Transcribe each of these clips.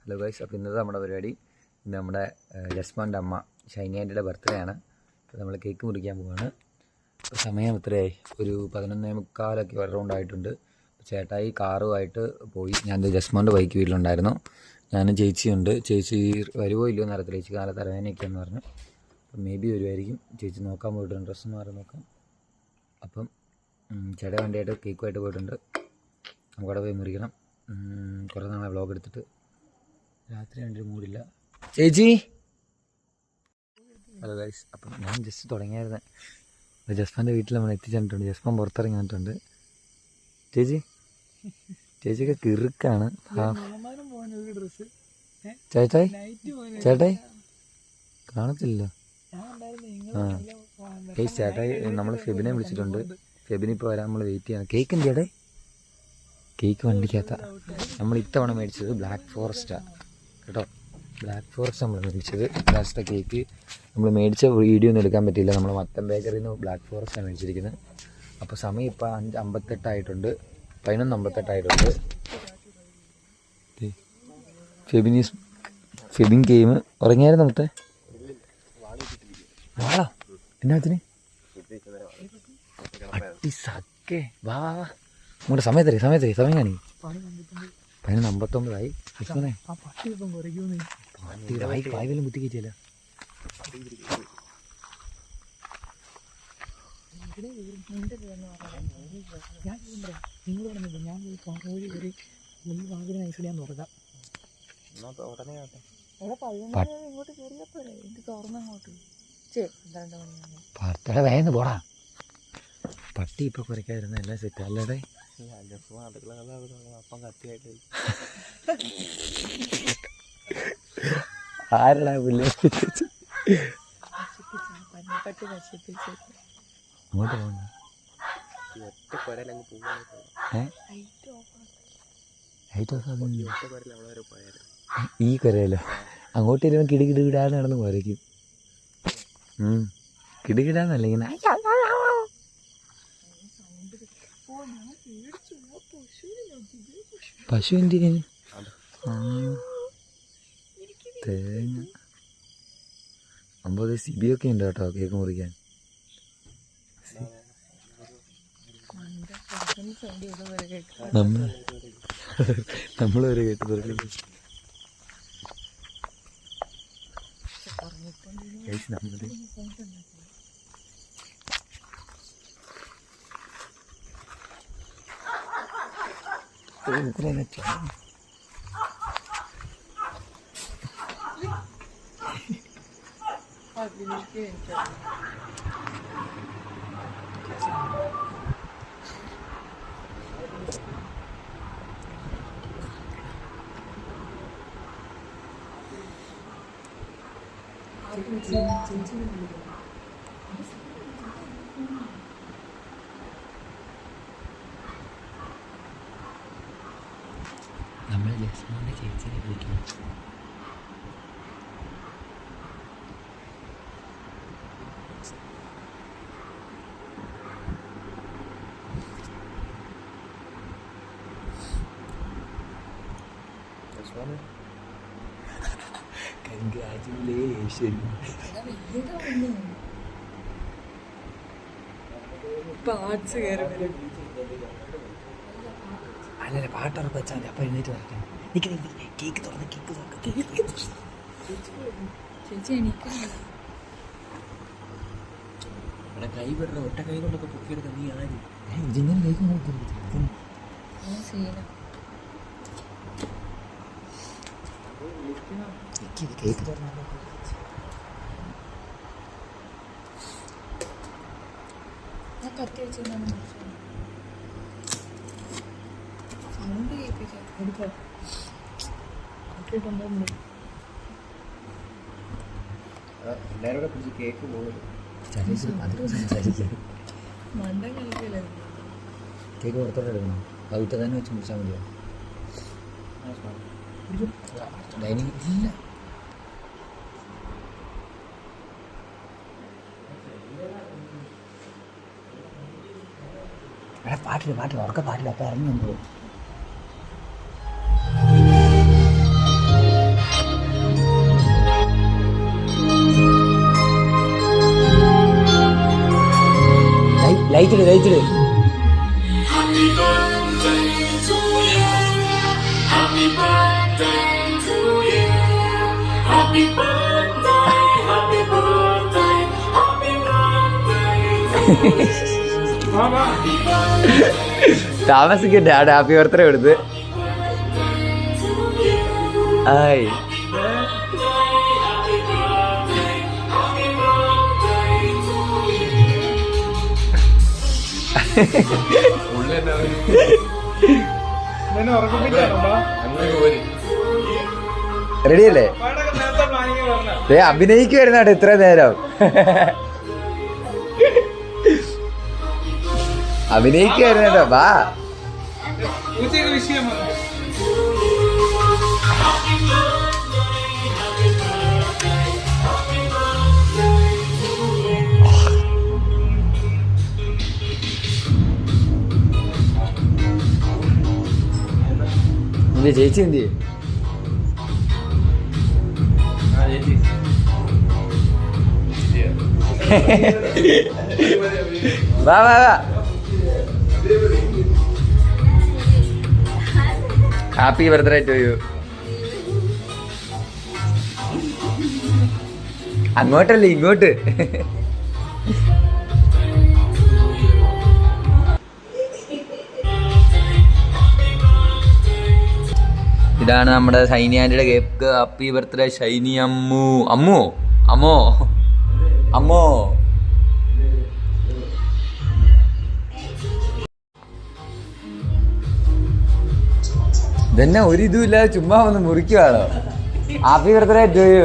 Hello guys, അപ്പോൾ ഇന്നത്തെ നമ്മുടെ പരിപാടി ഇന്ന് നമ്മുടെ ജസ്മാൻ്റെ അമ്മ ഷൈനി ആൻറ്റിയുടെ ബർത്ത്ഡേ ആണ്. അപ്പോൾ നമ്മൾ കേക്ക് മുറിക്കാൻ പോവുകയാണ്. ഇപ്പോൾ സമയം എത്രയായി? ഒരു 11:45 അറൗണ്ട് ആയിട്ടുണ്ട്. ചേട്ടായി കാറുമായിട്ട് പോയി. ഞാൻ ജസ്മാൻ്റെ ബൈക്ക് വീട്ടിലുണ്ടായിരുന്നു. ഞാനും ചേച്ചിയുണ്ട്. ചേച്ചി വരുമോ ഇല്ലയോ എന്ന് അറിയത്തില്ല. ചേച്ചി കാലത്ത് തലവേദനയൊക്കെയെന്ന് പറഞ്ഞു. അപ്പം മേ ബി വരുമായിരിക്കും. ചേച്ചി നോക്കാൻ പോയിട്ടുണ്ട്, ഡ്രസ്സെന്ന് മാറി നോക്കാം. അപ്പം ചേട്ടാ വണ്ടിയായിട്ട് കേക്കുമായിട്ട് പോയിട്ടുണ്ട്. നമുക്കവിടെ പോയി മുറിക്കണം. കുറേ നാളെ വ്ളോഗ് എടുത്തിട്ട് രാത്രി കണ്ടൊരു മൂടില്ല. ചേച്ചി ഹലോ ഗൈസ്, അപ്പം ഞാൻ ജസ്റ്റ് തുടങ്ങിയായിരുന്നു. ജസ്മാൻ്റെ വീട്ടിൽ നമ്മൾ എത്തിച്ചെന്നിട്ടുണ്ട്. ജസ്മാൻ പുറത്തിറങ്ങി വന്നിട്ടുണ്ട്. ചേച്ചിയൊക്കെ കിറുക്കാണ്. ചേട്ടായി കാണത്തില്ലല്ലോ. ഗൈസ്, ചേട്ടായി നമ്മൾ ഫെബിനെ വിളിച്ചിട്ടുണ്ട്. ഫെബിനിപ്പോൾ വരാൻ നമ്മൾ വെയിറ്റ് ചെയ്യണം. കേക്ക് എന്തിയാടെ? കേക്ക് വണ്ടിക്കകത്ത. നമ്മൾ ഇത്തവണ മേടിച്ചത് ബ്ലാക്ക് ഫോറസ്റ്റാണ് കേട്ടോ. ബ്ലാക്ക് ഫോറസ്റ്റ് നമ്മൾ മേടിച്ചത്. ലാസ്റ്റത്തെ കേക്ക് നമ്മൾ മേടിച്ച വീഡിയോ ഒന്നും എടുക്കാൻ പറ്റിയില്ല. നമ്മൾ മത്തൻ ബേക്കറിയിൽ നിന്ന് ബ്ലാക്ക് ഫോറസ്റ്റാണ് മേടിച്ചിരിക്കുന്നത്. അപ്പോൾ സമയം ഇപ്പോൾ 5:58 11:58. ഫെബിൻ ഗെയിം ഉറങ്ങിയായിരുന്നു. മൊത്തം വാളോ എന്നാത്തിന് അട്ടി സക്കേ വാ വാ ഇങ്ങോട്ട്. സമയം കാണി. 11:59 വായിലും കുത്തി കയറ്റിയല്ല. പത്തടെ വേഗം പോടാ. പട്ടി ഇപ്പൊ കുറയ്ക്കാതിരുന്ന എല്ലാം സെറ്റ് അല്ലടേ. ആരടാ പുല്ല് അങ്ങോട്ട് പോകണ്ട. ഈ കരയല്ലോ അങ്ങോട്ട് ഇരുന്ന് കിടുകിടാന്ന് നടന്ന് പോരയ്ക്കും. കിടുകിടാന്നല്ല ഇങ്ങനെ. പശു എന്തിന്? തേങ്ങ അമ്പത് സിബിയൊക്കെ ഉണ്ട് കേട്ടോ കേക്ക് മുറിക്കാൻ. നമ്മൾ വരെ കേട്ട് തുറക്കി. നമ്മൾ ജസ്മാൻ്റെ ചേച്ചിയെ വിളിക്കണം. കൺഗ്രാജുലേഷൻ. അല്ലല്ല പാട്ട് ഉറപ്പ് വെച്ചാൽ മതി. അപ്പം എഴുന്നേറ്റ് വരട്ടെ. കേക്ക് തുറന്ന് ഇവിടെ കൈ വിടണ. ഒറ്റ കൈ കൊണ്ടൊക്കെ പൊക്കിയെടുക്കാം. നീ ആര് ഇങ്ങനെ കൈ നോക്കുന്നു? കേക്ക് തുറന്നല്ലോ. എല്ലാവരും കൂടെ പിടിച്ച് കേക്ക് പോകും. കേക്ക് പുറത്തോട്ട് എടുക്കണം. അത് ഇട്ട് തന്നെ വെച്ച് മുറിച്ചാൽ മതിയോ? ഡൈനിങ് ഇല്ല. പാട്ടില്ല ഉറക്ക പാട്ടില്ല. അപ്പം ഇറങ്ങി വന്നു. ലൈറ്റില് ലൈറ്റില്. താമസിക്കട്ടെ, അവിടെ ഹാപ്പി ബർത്ത്ഡേ കൊടുത്ത്. ആയി റെഡിയല്ലേ? അഭിനയിക്കുവായിരുന്നാട്ടെ ഇത്ര നേരം. അഭിനയിക്കുവായിരുന്നോ? വാ. നിന്റെ ചേച്ചി എന്ത് ചെയ്യും? വാ വാ വാ. Happy birthday to you. അങ്ങോട്ടല്ലേ ഇങ്ങോട്ട്. ഇതാണ് നമ്മുടെ ഷൈനി ആൻറ്റിയുടെ cake. Happy birthday Shiny Ammu. അമ്മോ അമ്മോ അമ്മോ. ഇതന്നെ ഒരിതും ഇല്ലാതെ ചുമ്മാ വന്ന് മുറിക്കുവാണോ? Happy birthday to you.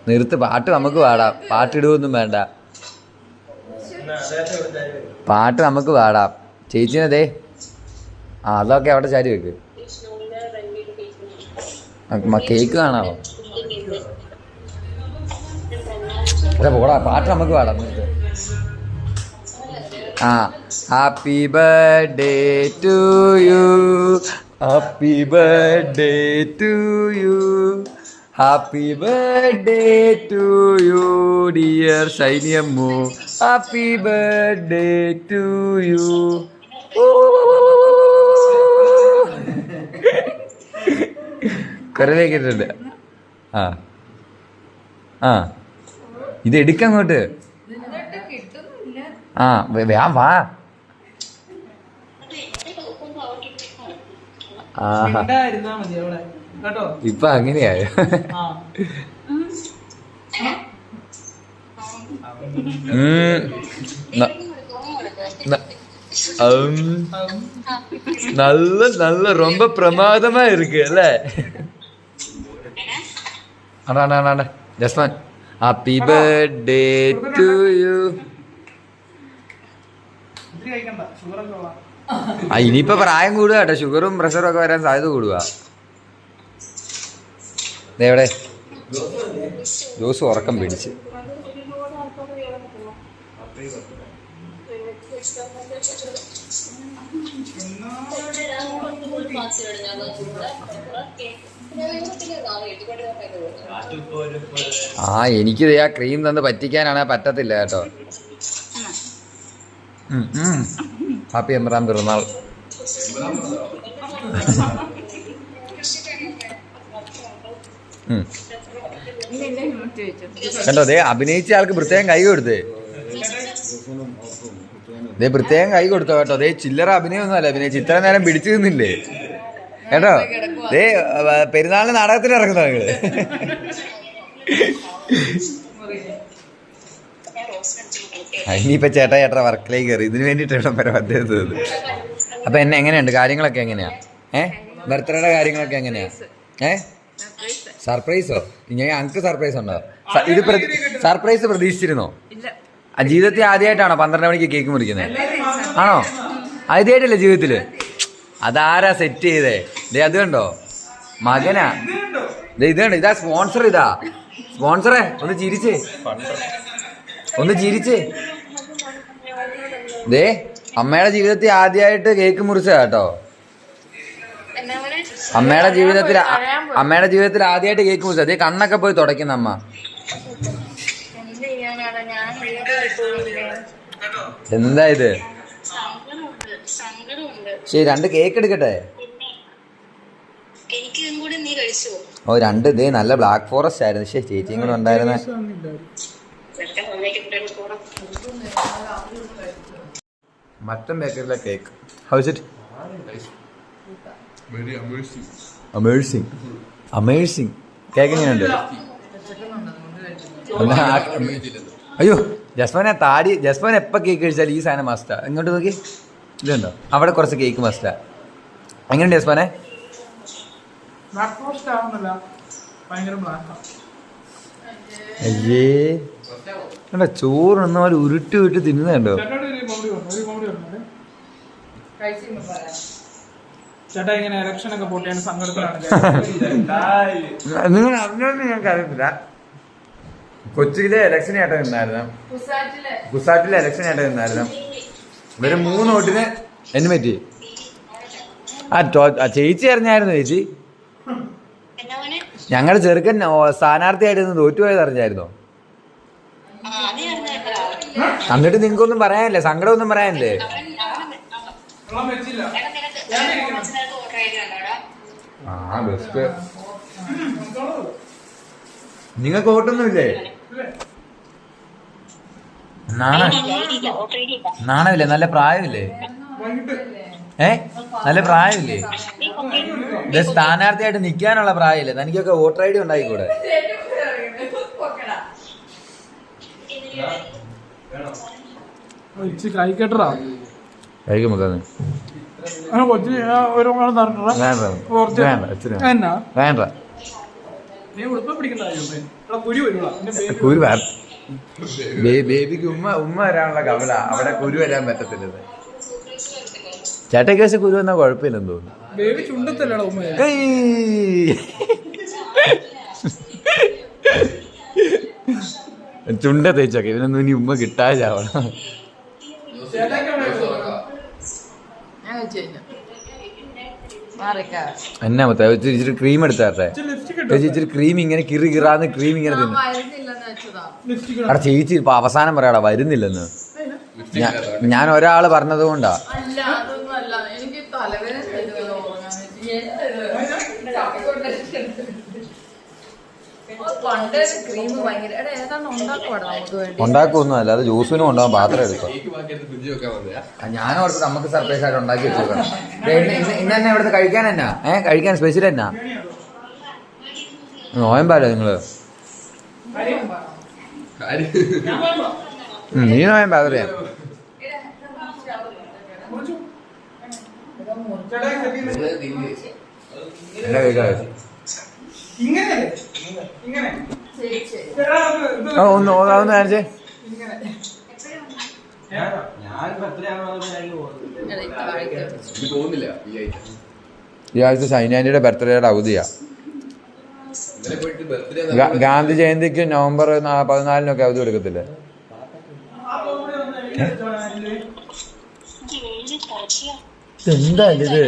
നിർത്ത്, പാട്ട് നമുക്ക് പാടാം. പാട്ടിടുവൊന്നും വേണ്ട, പാട്ട് നമുക്ക് പാടാം. ചേച്ചിനതേ അതൊക്കെ അവിടെ ചാരി വെക്ക്. കേക്ക് കാണാമോ? അതെ പോടാ, പാട്ട് നമുക്ക് പാടാം. ആ happy birthday to you, happy birthday to you, happy birthday to you dear Shiny Ammu, happy birthday to you. കുറെ കേട്ടിട്ടുണ്ട്. ആ ആ ഇത് എടുക്കങ്ങോട്ട്. ആ വാ. ഇപ്പൊ അങ്ങനെയായോ? நல்ல நல்ல ரொம்ப பிரமாதமா இருக்கு அல்ல? அண்ணா ஜஸ்மான் ஹாப்பி பர்த்டே டு யூ. ഇനിയിപ്പോ പ്രായം കൂടുക കേട്ടോ, ഷുഗറും പ്രഷറും ഒക്കെ വരാൻ സാധ്യത കൂടുക. എവിടെ ജോസ് ഉറക്കം പിടിച്ച്. ആ എനിക്കിത് ആ ക്രീം തന്ന് പറ്റിക്കാനാണ്, പറ്റത്തില്ല കേട്ടോ. ഹാപ്പി എമ്രാം പിറന്നാൾ. കണ്ടോ ദേ അഭിനയിച്ച ആൾക്ക് പ്രത്യേകം കൈ കൊടുത്തേ. ദേ പ്രത്യേകം കൈ കൊടുത്തോ കേട്ടോ. ദേ ചില്ലറ അഭിനയൊന്നും അല്ല അഭിനയിച്ച്, ഇത്ര നേരം പിടിച്ചു നിന്നില്ലേ കേട്ടോ. ദേ പെരുന്നാളിന് നാടകത്തിന് ഇറങ്ങുന്ന നിങ്ങള്. ഇനിയിപ്പോ ചേട്ടാ വർക്കിലേക്ക് കയറി ഇതിന് വേണ്ടിയിട്ടാണ് പരമാവധി. അപ്പൊ എന്നെ എങ്ങനെയുണ്ട് കാര്യങ്ങളൊക്കെ? എങ്ങനെയാ ബർത്ത്ഡേയുടെ കാര്യങ്ങളൊക്കെ എങ്ങനെയാ? സർപ്രൈസോ? ഞങ്ങൾക്ക് സർപ്രൈസ് ഉണ്ടോ? ഇത് സർപ്രൈസ് പ്രതീക്ഷിച്ചിരുന്നോ? ജീവിതത്തിൽ ആദ്യമായിട്ടാണോ 12 മണിക്ക് കേക്ക് മുറിക്കുന്നത്? ആണോ? ആദ്യമായിട്ടല്ലേ ജീവിതത്തില്? അതാരാ സെറ്റ് ചെയ്തേ? ദേ അത് കണ്ടോ, മകനാ. ഇത് കണ്ടോ, ഇതാ സ്പോൺസർ. ഇതാ സ്പോൺസറെ, ഒന്ന് ചിരിച്ചേ, ഒന്ന് ചിരിച്ചേ. ദേ അമ്മയുടെ ജീവിതത്തിൽ ആദ്യമായിട്ട് കേക്ക് മുറിച്ച കേട്ടോ. അമ്മയുടെ ജീവിതത്തിൽ ആദ്യമായിട്ട് കേക്ക് മുറിച്ചത് അതേ കണ്ണൊക്കെ പോയി തുടയ്ക്കുന്ന അമ്മ. എന്താ ഇത്? ശരി, 2 കേക്ക് എടുക്കട്ടെ. ഓ 2 ഇതേ നല്ല ബ്ലാക്ക് ഫോറസ്റ്റ് ആയിരുന്നു. ശരി, ചേച്ചിയും കൂടെ ഉണ്ടായിരുന്ന. മട്ടൻ ബേക്കറിയിലെ cake. How is it? Very amazing. Amazing amazing. Cake എങ്ങനെയുണ്ട്? അയ്യോ ജസ്മോൻ എപ്പോൾ കേക്ക് കഴിച്ചാൽ ഈ സാധനം മസ്റ്റാ. ഇങ്ങോട്ട് നോക്കി, ഇതുണ്ടോ അവിടെ കുറച്ച് കേക്ക് മസ്റ്റാ. എങ്ങനെയുണ്ട് ജസ്മോനെ? അയ്യേ കണ്ടോ, ചോറ് ഒന്നും പോലെ ഉരുട്ടി വിട്ട് തിന്നുന്നുണ്ടോ? നിങ്ങൾ അറിഞ്ഞോന്ന് ഞങ്ങൾക്ക് അറിയത്തില്ല. കൊച്ചിയിലെ ഇലക്ഷൻ ആയിട്ട് നിന്നായിരുന്നു, ഗുസാറ്റിലെ ഇലക്ഷൻ ആയിട്ട് നിന്നായിരുന്നു. ഇവര് 3 വോട്ടിന് എന്നെ പറ്റി. ചേച്ചി അറിഞ്ഞായിരുന്നു? ചേച്ചി ഞങ്ങളുടെ ചെറുക്കൻ സ്ഥാനാർത്ഥിയായിട്ട് തോറ്റുപോയത് അറിഞ്ഞായിരുന്നോ? എന്നിട്ട് നിങ്ങൾക്കൊന്നും പറയാനില്ലേ? സങ്കടമൊന്നും പറയാനില്ലേ? ആ ബെസ്റ്റ്. നിങ്ങൾക്ക് വോട്ടൊന്നുമില്ലേ? നാണമില്ലേ? നല്ല പ്രായമില്ലേ? നല്ല പ്രായമില്ലേ? സ്ഥാനാർത്ഥിയായിട്ട് നിൽക്കാനുള്ള പ്രായമില്ലേ? തനിക്കൊക്കെ വോട്ടർ ഐ ഡി ഉണ്ടായിക്കൂടെ? കഴിക്കുമ്പോ വേണ്ട. ബേബിക്ക് ഉമ്മ വരാനുള്ള കവല, അവിടെ കുരു വരാൻ പറ്റത്തില്ലത്. ചേട്ടയ്ക്ക് പക്ഷെ കുരു വന്നാൽ കുഴപ്പമില്ലെന്ന് തോന്നുന്നു. ചുണ്ട തേച്ചൊക്കെ ഇവനൊന്നും ഇനി ഉമ്മ കിട്ടാതെ ചാവണം. എന്നാ മൊത്തം ഇച്ചിരി ക്രീം എടുത്താട്ടെ. ഇച്ചിരി ക്രീം ഇങ്ങനെ കിറാന്ന് ക്രീം ഇങ്ങനെ തിന്നു. അവിടെ ചേച്ചി ഇപ്പൊ അവസാനം പറയാടാ വരുന്നില്ലെന്ന്. ഞാൻ ഒരാള് പറഞ്ഞത് കൊണ്ടാ. ഉണ്ടാക്കൊന്നും അല്ല, അത് ജ്യൂസിനും ഉണ്ടാവും. പാത്രം എടുക്കാം. ഞാൻ ഓർത്ത് നമുക്ക് സർപ്രൈസ് ആയിട്ട് ഉണ്ടാക്കി വെച്ചേക്കണം. ഇന്ന് തന്നെ ഇവിടുത്തെ കഴിക്കാൻ എന്നാ കഴിക്കാൻ സ്പെഷ്യൽ എന്നാ? നോയമ്പാലോ നിങ്ങള്? നീ നോയമ്പാ? അതറിയാം. എന്നാ കഴിക്കാം? ഒന്ന് കാണിച്ചേ. ഈ ആഴ്ച ഷൈനാൻഡിയുടെ ബർത്ത്ഡേയുടെ അവധിയാ. ഗാന്ധി ജയന്തിക്ക് നവംബർ 14 അവധി കൊടുക്കത്തില്ലേ? എന്താ ഇത്?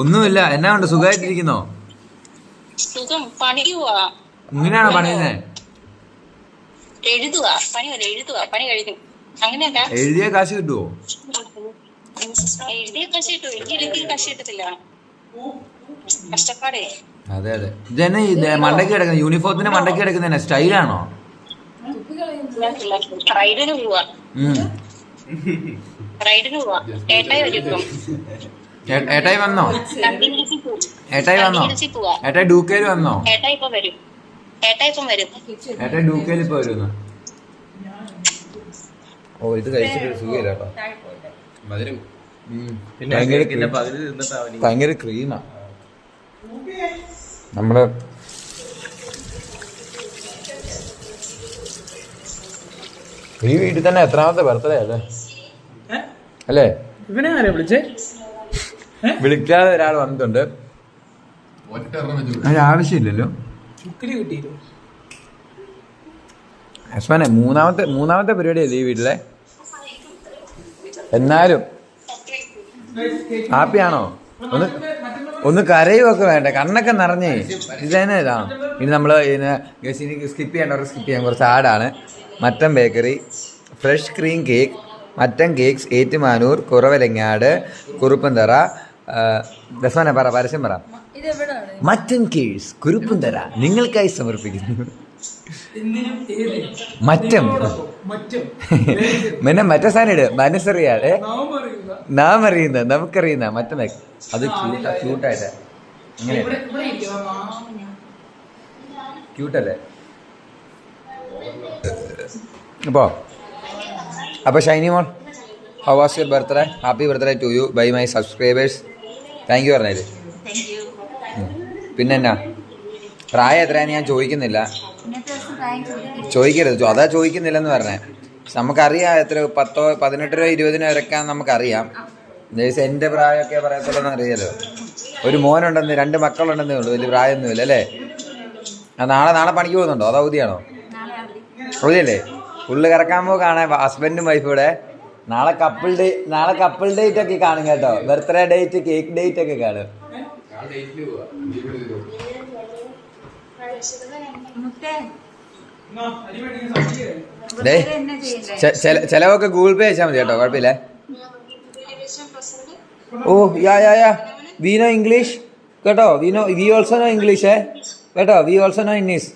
ഒന്നുമില്ല. എന്നാ ഉണ്ട്? സുഖമായിട്ടിരിക്കുന്നോ? ഇങ്ങനെയാണോ പണിയുന്നേ? എഴുതിയ കാശ് കിട്ടുവോ? അതെ അതെ. ഇതന്നെ മണ്ടയ്ക്ക് കിടക്കുന്ന യൂണിഫോമത്തിന്റെ മണ്ടയ്ക്ക് കിടക്കുന്ന സ്റ്റൈലാണോ? ഏട്ടായി വന്നോ? ഏട്ടായി ഡൂക്കേല് വന്നോ? ഏട്ടായി ഡൂക്കേല് ഇപ്പൊ വരുന്നു. ഓ ഇത് കഴിച്ചിട്ട് സുഖമില്ല കേട്ടോ. ഭയങ്കര ക്രീമാ. നമ്മള് ഈ വീട്ടിൽ തന്നെ എത്രാമത്തെ ബർത്ത്ഡേ അല്ലേ? വിളിക്കാതെ ഒരാൾ വന്നിട്ടുണ്ട്. അതിനാവശ്യമില്ലല്ലോ. ഹസ്ബാനെ മൂന്നാമത്തെ പരിപാടിയല്ലേ ഈ വീട്ടിലെ? എന്നാലും ഹാപ്പിയാണോ? ഒന്ന് കരയുമൊക്കെ വേണ്ട, കണ്ണൊക്കെ നിറഞ്ഞേ. ഇതന്നെ ഇതാ. ഇനി നമ്മൾ ഇനി സ്കിപ്പ് ചെയ്യേണ്ടവർക്ക് സ്കിപ്പ് ചെയ്യാൻ കുറച്ച് ആടാണ്. Mutton bakery, fresh cream cake, mutton cakes Ettumanoor, Kuravilangad, Kuruppanthara. ദസന പറ, പരസ്യം പറ. മട്ടൻ കേക്ക്സ് കുറുപ്പന്തറ നിങ്ങൾക്കായി സമർപ്പിക്കുന്നു. മറ്റം പിന്നെ മറ്റേ സാധനം ഇട്, മനസ്സറിയാതെ നാം അറിയുന്ന നമുക്കറിയുന്ന മറ്റേ അത് ക്യൂട്ടായിട്ട് അങ്ങനെ ക്യൂട്ടല്ലേ. അപ്പോൾ ഷൈനി മോൾ, how was your birthday? Happy birthday to you by my subscribers. Thank you പറഞ്ഞത്. പിന്നെ എന്നാ പ്രായം എത്രയാന്ന് ഞാൻ ചോദിക്കുന്നില്ല, ചോദിക്കരുത്, അതാ ചോദിക്കുന്നില്ലെന്ന് പറഞ്ഞേ. നമുക്കറിയാം എത്ര 10, 18, 20 വരെക്കാൻ നമുക്കറിയാം. എൻ്റെ പ്രായമൊക്കെ പറയത്തുള്ളതെന്ന് അറിയാലോ. ഒരു മോനുണ്ടെന്ന്, 2 മക്കളുണ്ടെന്നേ ഉള്ളൂ, വലിയ പ്രായമൊന്നുമില്ല അല്ലേ? നാളെ പണിക്ക് പോകുന്നുണ്ടോ? അതോ അവധിയാണോ? അവധിയല്ലേ? ഫുള്ള് കറക്കാൻ പോകാണ് ഹസ്ബൻഡും വൈഫും കൂടെ. നാളെ കപ്പിൾ ഡേറ്റ് ഒക്കെ കാണും കേട്ടോ. ബർത്ത്ഡേ ഡേറ്റ്, കേക്ക് ഡേറ്റ് ഒക്കെ കാണും. ചെലവൊക്കെ ഗൂഗിൾ പേ അയച്ചാൽ മതി കേട്ടോ, കുഴപ്പമില്ലേ. Oh yeah we know English കേട്ടോ. വി ഓൾസോ നോ ഇംഗ്ലീഷ് കേട്ടോ. We also know English.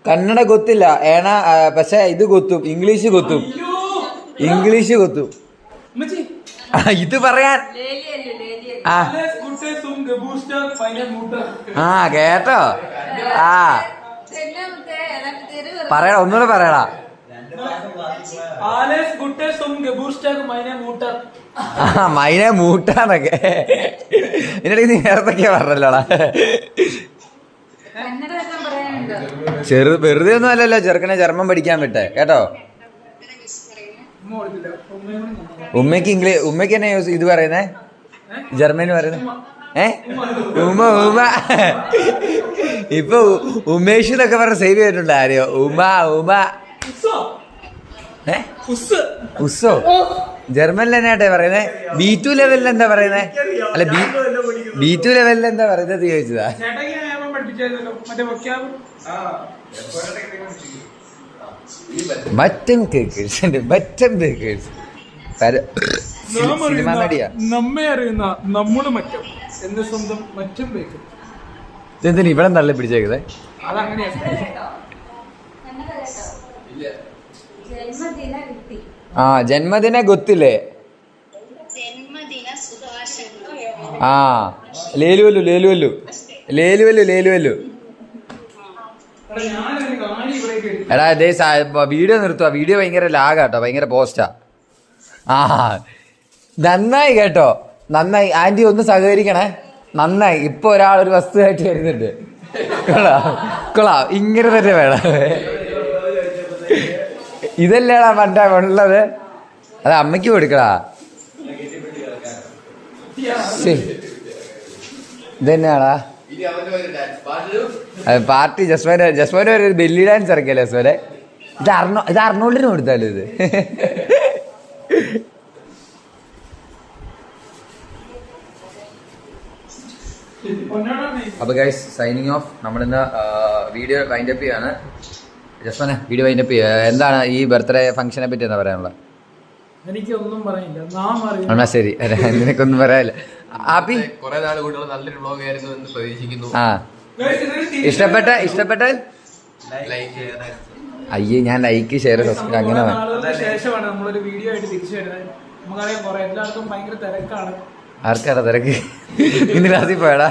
Kannada ಗೊತ್ತಿಲ್ಲ ഏണ, പക്ഷെ ഇത് കൊത്തും, ഇംഗ്ലീഷ് കൊത്തും. ഇത് പറയാൻ കേട്ടോ. പറയടാ, ഒന്നുകൂടെ പറയടാ. മൈനെ മൂട്ടാന്നൊക്കെ ഇതിനിടയ്ക്ക് നീ നേരത്തൊക്കെയാ പറഞ്ഞല്ലോടാ. വെറുതെ ഒന്നും അല്ലല്ലോ ചെറുക്കനെ ജർമ്മൻ പഠിക്കാൻ വിട്ടെ കേട്ടോ. ഉമ്മയ്ക്ക് തന്നെ ഇത് പറയുന്നേ, ജർമ്മനി പറയുന്നേ. ഉമ്മ ഇപ്പൊ ഉമേഷ് എന്നൊക്കെ പറഞ്ഞ സേവ് ചെയ്തിട്ടുണ്ട് ആരെയോ. ഉമ്മ ഉസ്സോ ജർമ്മനിൽ തന്നെയാട്ടെ പറയുന്നേ. B2 ലെവലിൽ എന്താ പറയുന്നേ? അല്ല B2 ലെവലിൽ എന്താ പറയുന്നത് ചോദിച്ചതാ. മറ്റൻ കേക്കേഴ്സ്, മറ്റൻ ബേക്കേഴ്സ് സിനിമ നടിയാ. നമ്മെ അറിയുന്ന നമ്മുടെ മറ്റം എന്റെ സ്വന്തം മറ്റം ബേക്കേഴ്സ്. എന്തിനാ ഇവിടെ നല്ല പിടിച്ചേക്കുന്നേ? ജന്മദിന ಗೊತ್ತಿല്ലേ? ലേലുവല്ലു. എടാ ഇതേ വീഡിയോ നിർത്തുക. വീഡിയോ ഭയങ്കര ലാഗാട്ടോ, ഭയങ്കര പോസ്റ്റാ. നന്നായി കേട്ടോ, നന്നായി. ആന്റി ഒന്ന് സഹകരിക്കണേ. നന്നായി. ഇപ്പൊ ഒരു വസ്തുവായിട്ട് വരുന്നുണ്ട്. കൊള്ളാം. ഇങ്ങനെ തന്നെ വേണം. ഇതല്ലേടാ പണ്ടാ ഉള്ളത്. അത് അമ്മയ്ക്ക് കൊടുക്കടാ. ഇതന്നെയാടാ പാർട്ടി. ജസ്മോന് ഒരു ബെല്ലി ഡാൻസ് ഇറക്കിയല്ലേ ജസ്മോനെ? ഇത് അർണോൾഡിന് കൊടുത്താലോ ഇത്? അപ്പോൾ ഗൈസ് സൈനിങ് ഓഫ്. നമ്മളിന്ന് വീഡിയോ വൈൻഡപ്പ് ചെയ്യാണ്. ജസ്മനെ വീഡിയോ വൈൻഡപ്പ് ചെയ്യുക. എന്താണ് ഈ ബർത്ത്ഡേ ഫംഗ്ഷനെ പറ്റി എന്താ പറയാനുള്ളത്? എനിക്കൊന്നും പറയില്ല. ശരി, നിനക്കൊന്നും പറയാനില്ല. ഹാപ്പി കുറെ നാൾ കൂടെ നല്ലൊരു വ്ളോഗ് ആയിരുന്നു എന്ന് പ്രതീക്ഷിക്കുന്നു. ഇഷ്ടപ്പെട്ട അയ്യേ, ഞാൻ ലൈക്ക് ഷെയർ സബ്സ്ക്രൈബ് അങ്ങനെ ശേഷമാണ് നമ്മളൊരു വീഡിയോ ആയിട്ട് തിരിച്ചു വരുന്നത്. നമുക്കറിയാം എല്ലാവർക്കും ഭയങ്കര തിരക്കാണ്. ആർക്കാടാ തിരക്ക്? ഇന്ന് ക്ലാസ്സിൽ പോയടാ.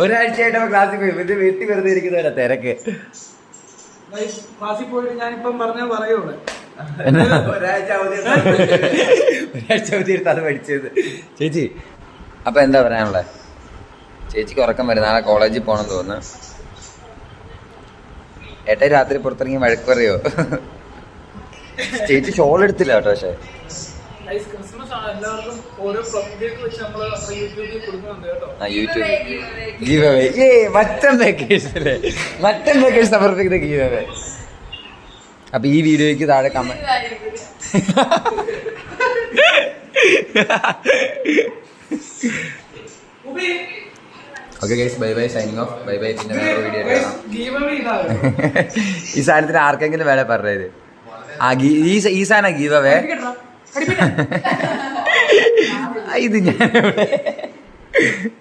ഒരാഴ്ചയായിട്ട് ക്ലാസ്സിൽ പോയി. ഇത് വീട്ടിൽ വെറുതെ ഇരിക്കുന്നവരാ തിരക്ക്. ക്ലാസ്സിൽ പോയിട്ട് ഞാനിപ്പം പറഞ്ഞാൽ പറയുള്ളൂ. ഒരാഴ്ച അവധി എടുത്ത് അത് പഠിച്ചത്. ചേച്ചി അപ്പൊ എന്താ പറയാനുള്ളത്? ചേച്ചിക്ക് ഉറക്കം വരും, നാളെ കോളേജിൽ പോകണം തോന്നുന്നു. ഏട്ടായി രാത്രി പുറത്തിറങ്ങി വഴക്ക് പറയോ? ചേച്ചി ഷോൾ എടുത്തില്ല കേട്ടോ. പക്ഷെ മറ്റൻ വെക്കേഷൻ സമർപ്പിക്കുന്ന ഗീവ് അവേ. അപ്പൊ ഈ വീഡിയോയ്ക്ക് താഴെ comment okay guys, bye by, signing off, bye bye. പിന്നെ വേറെ വീഡിയോ ഈ സാധനത്തിന് ആർക്കെങ്കിലും വേണേ പറഞ്ഞത്. ഈ സാധനം ഗീവ് അവേ.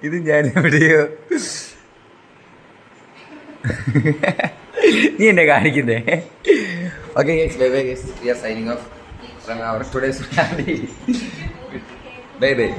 ഇത് ഞാൻ എവിടെയോ നീ എന്നെ കാണിക്കുന്നേ. Okay guys, bye bye guys, we are signing off from our today's family. Bye by.